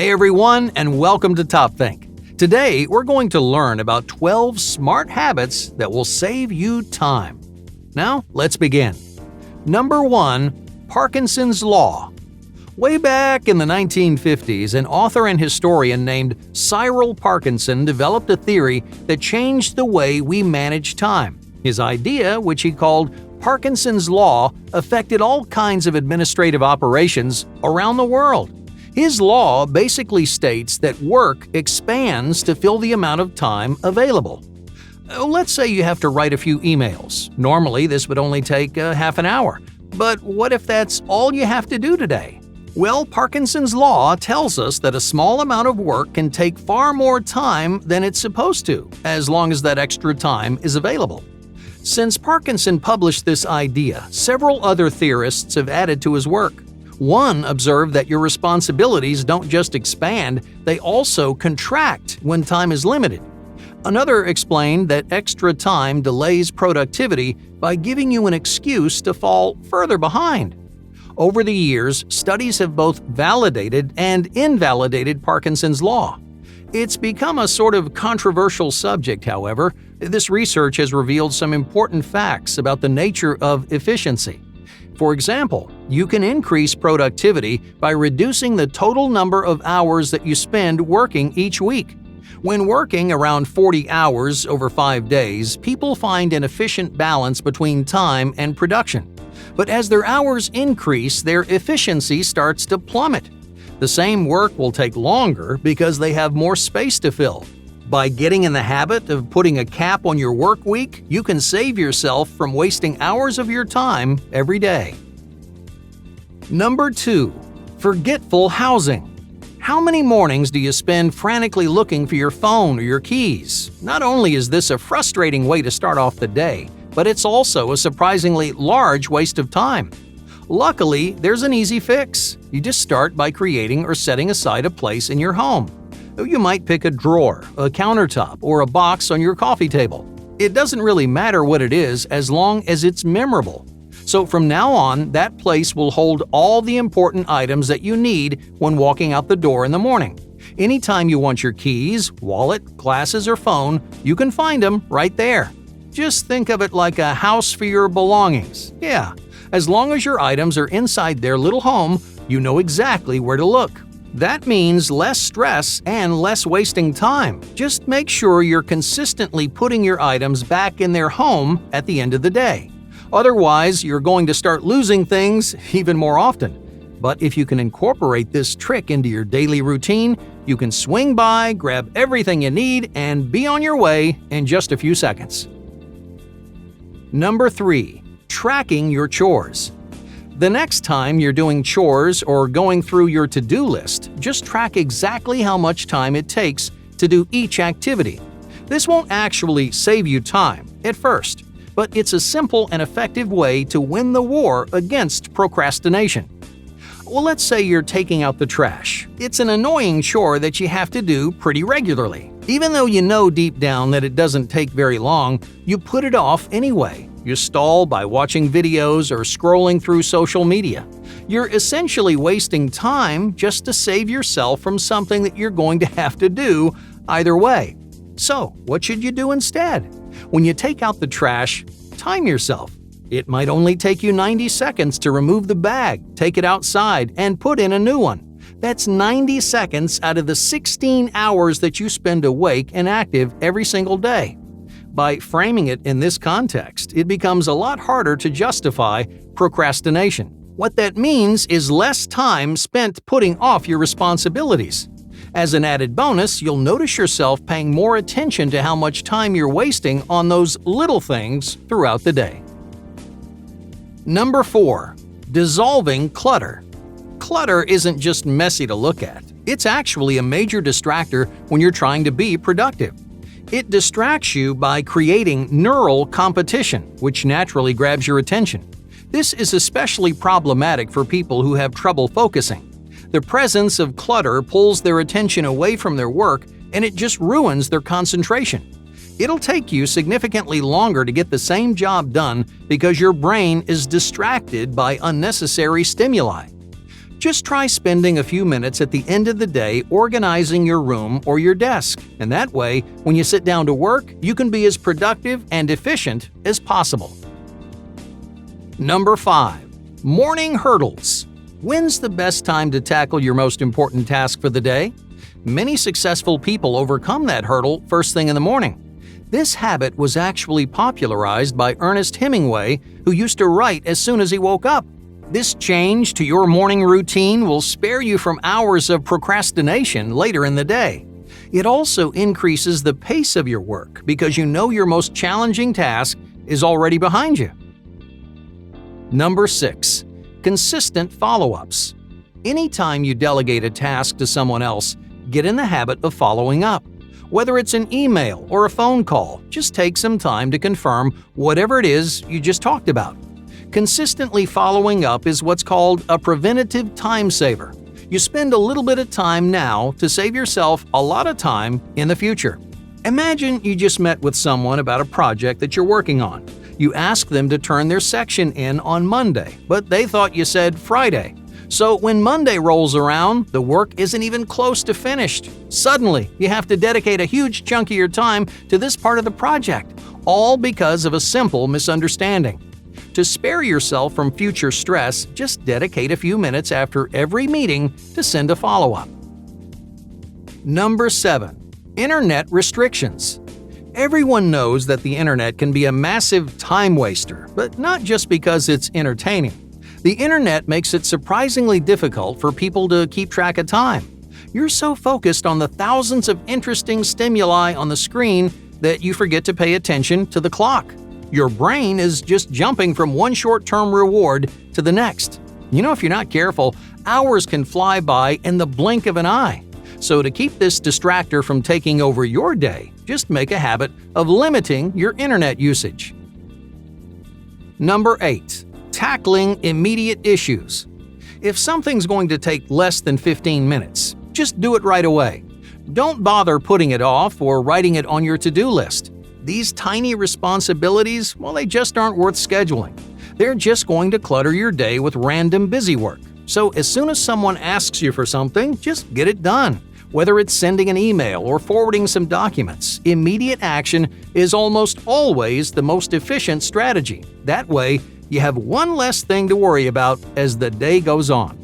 Hey everyone, and welcome to Top Think. Today, we're going to learn about 12 smart habits that will save you time. Now, let's begin. Number 1. Parkinson's Law. Way back in the 1950s, an author and historian named Cyril Parkinson developed a theory that changed the way we manage time. His idea, which he called Parkinson's Law, affected all kinds of administrative operations around the world. His law basically states that work expands to fill the amount of time available. Let's say you have to write a few emails. Normally, this would only take half an hour. But what if that's all you have to do today? Well, Parkinson's Law tells us that a small amount of work can take far more time than it's supposed to, as long as that extra time is available. Since Parkinson published this idea, several other theorists have added to his work. One observed that your responsibilities don't just expand, they also contract when time is limited. Another explained that extra time delays productivity by giving you an excuse to fall further behind. Over the years, studies have both validated and invalidated Parkinson's Law. It's become a sort of controversial subject, however. This research has revealed some important facts about the nature of efficiency. For example, you can increase productivity by reducing the total number of hours that you spend working each week. When working around 40 hours over 5 days, people find an efficient balance between time and production. But as their hours increase, their efficiency starts to plummet. The same work will take longer because they have more space to fill. By getting in the habit of putting a cap on your work week, you can save yourself from wasting hours of your time every day. Number 2. Forgetful Housing. How many mornings do you spend frantically looking for your phone or your keys? Not only is this a frustrating way to start off the day, but it's also a surprisingly large waste of time. Luckily, there's an easy fix. You just start by creating or setting aside a place in your home. You might pick a drawer, a countertop, or a box on your coffee table. It doesn't really matter what it is as long as it's memorable. So from now on, that place will hold all the important items that you need when walking out the door in the morning. Anytime you want your keys, wallet, glasses, or phone, you can find them right there. Just think of it like a house for your belongings. Yeah, as long as your items are inside their little home, you know exactly where to look. That means less stress and less wasting time. Just make sure you're consistently putting your items back in their home at the end of the day. Otherwise, you're going to start losing things even more often. But if you can incorporate this trick into your daily routine, you can swing by, grab everything you need, and be on your way in just a few seconds. Number 3. Tracking your chores. The next time you're doing chores or going through your to-do list, just track exactly how much time it takes to do each activity. This won't actually save you time at first, but it's a simple and effective way to win the war against procrastination. Well, let's say you're taking out the trash. It's an annoying chore that you have to do pretty regularly. Even though you know deep down that it doesn't take very long, you put it off anyway. You stall by watching videos or scrolling through social media. You're essentially wasting time just to save yourself from something that you're going to have to do either way. So, what should you do instead? When you take out the trash, time yourself. It might only take you 90 seconds to remove the bag, take it outside, and put in a new one. That's 90 seconds out of the 16 hours that you spend awake and active every single day. By framing it in this context, it becomes a lot harder to justify procrastination. What that means is less time spent putting off your responsibilities. As an added bonus, you'll notice yourself paying more attention to how much time you're wasting on those little things throughout the day. Number 4. Dissolving clutter. Clutter isn't just messy to look at. It's actually a major distractor when you're trying to be productive. It distracts you by creating neural competition, which naturally grabs your attention. This is especially problematic for people who have trouble focusing. The presence of clutter pulls their attention away from their work, and it just ruins their concentration. It'll take you significantly longer to get the same job done because your brain is distracted by unnecessary stimuli. Just try spending a few minutes at the end of the day organizing your room or your desk, and that way, when you sit down to work, you can be as productive and efficient as possible. Number 5. Morning hurdles. When's the best time to tackle your most important task for the day? Many successful people overcome that hurdle first thing in the morning. This habit was actually popularized by Ernest Hemingway, who used to write as soon as he woke up. This change to your morning routine will spare you from hours of procrastination later in the day. It also increases the pace of your work because you know your most challenging task is already behind you. Number 6. Consistent follow-ups. Anytime you delegate a task to someone else, get in the habit of following up. Whether it's an email or a phone call, just take some time to confirm whatever it is you just talked about. Consistently following up is what's called a preventative time saver. You spend a little bit of time now to save yourself a lot of time in the future. Imagine you just met with someone about a project that you're working on. You ask them to turn their section in on Monday, but they thought you said Friday. So when Monday rolls around, the work isn't even close to finished. Suddenly, you have to dedicate a huge chunk of your time to this part of the project, all because of a simple misunderstanding. To spare yourself from future stress, just dedicate a few minutes after every meeting to send a follow-up. Number 7. Internet restrictions. Everyone knows that the internet can be a massive time waster, but not just because it's entertaining. The internet makes it surprisingly difficult for people to keep track of time. You're so focused on the thousands of interesting stimuli on the screen that you forget to pay attention to the clock. Your brain is just jumping from one short-term reward to the next. If you're not careful, hours can fly by in the blink of an eye. So to keep this distractor from taking over your day, just make a habit of limiting your internet usage. Number 8. Tackling immediate issues. If something's going to take less than 15 minutes, just do it right away. Don't bother putting it off or writing it on your to-do list. These tiny responsibilities, they just aren't worth scheduling. They're just going to clutter your day with random busy work. So as soon as someone asks you for something, just get it done. Whether it's sending an email or forwarding some documents, immediate action is almost always the most efficient strategy. That way, you have one less thing to worry about as the day goes on.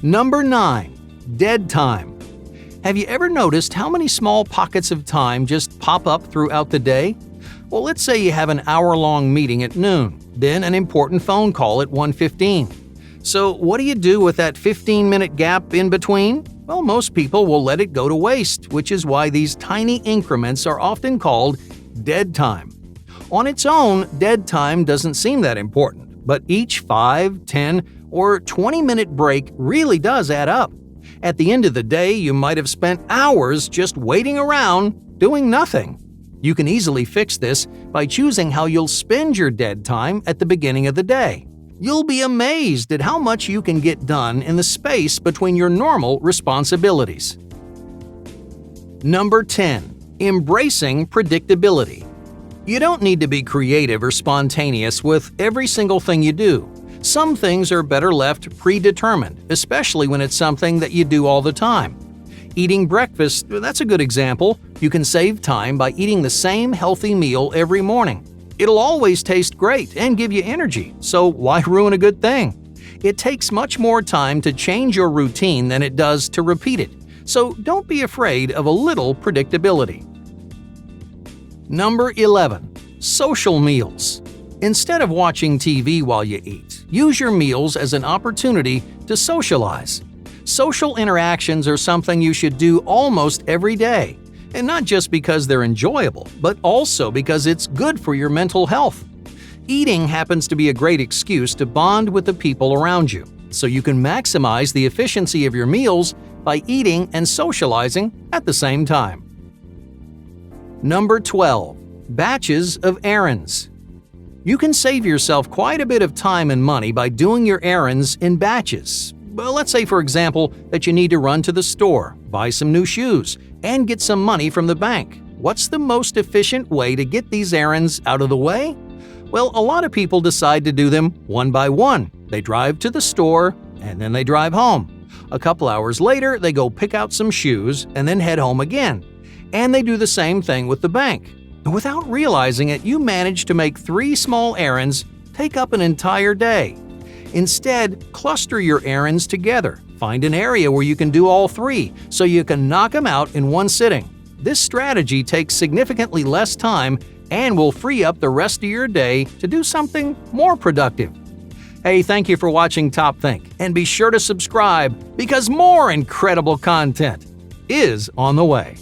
Number 9. Dead time. Have you ever noticed how many small pockets of time just pop up throughout the day? Well, let's say you have an hour-long meeting at noon, then an important phone call at 1:15. So what do you do with that 15-minute gap in between? Well, most people will let it go to waste, which is why these tiny increments are often called dead time. On its own, dead time doesn't seem that important, but each 5, 10, or 20-minute break really does add up. At the end of the day, you might have spent hours just waiting around, doing nothing. You can easily fix this by choosing how you'll spend your dead time at the beginning of the day. You'll be amazed at how much you can get done in the space between your normal responsibilities. Number 10. Embracing predictability. You don't need to be creative or spontaneous with every single thing you do. Some things are better left predetermined, especially when it's something that you do all the time. Eating breakfast, that's a good example. You can save time by eating the same healthy meal every morning. It'll always taste great and give you energy, so why ruin a good thing? It takes much more time to change your routine than it does to repeat it, so don't be afraid of a little predictability. Number 11. Social meals. Instead of watching TV while you eat, use your meals as an opportunity to socialize. Social interactions are something you should do almost every day, and not just because they're enjoyable, but also because it's good for your mental health. Eating happens to be a great excuse to bond with the people around you, so you can maximize the efficiency of your meals by eating and socializing at the same time. Number 12. Batches of errands. You can save yourself quite a bit of time and money by doing your errands in batches. Well, let's say, for example, that you need to run to the store, buy some new shoes, and get some money from the bank. What's the most efficient way to get these errands out of the way? Well, a lot of people decide to do them one by one. They drive to the store and then they drive home. A couple hours later, they go pick out some shoes and then head home again. And they do the same thing with the bank. Without realizing it, you manage to make 3 small errands take up an entire day. Instead, cluster your errands together. Find an area where you can do all 3 so you can knock them out in one sitting. This strategy takes significantly less time and will free up the rest of your day to do something more productive. Hey, thank you for watching Top Think, and be sure to subscribe because more incredible content is on the way.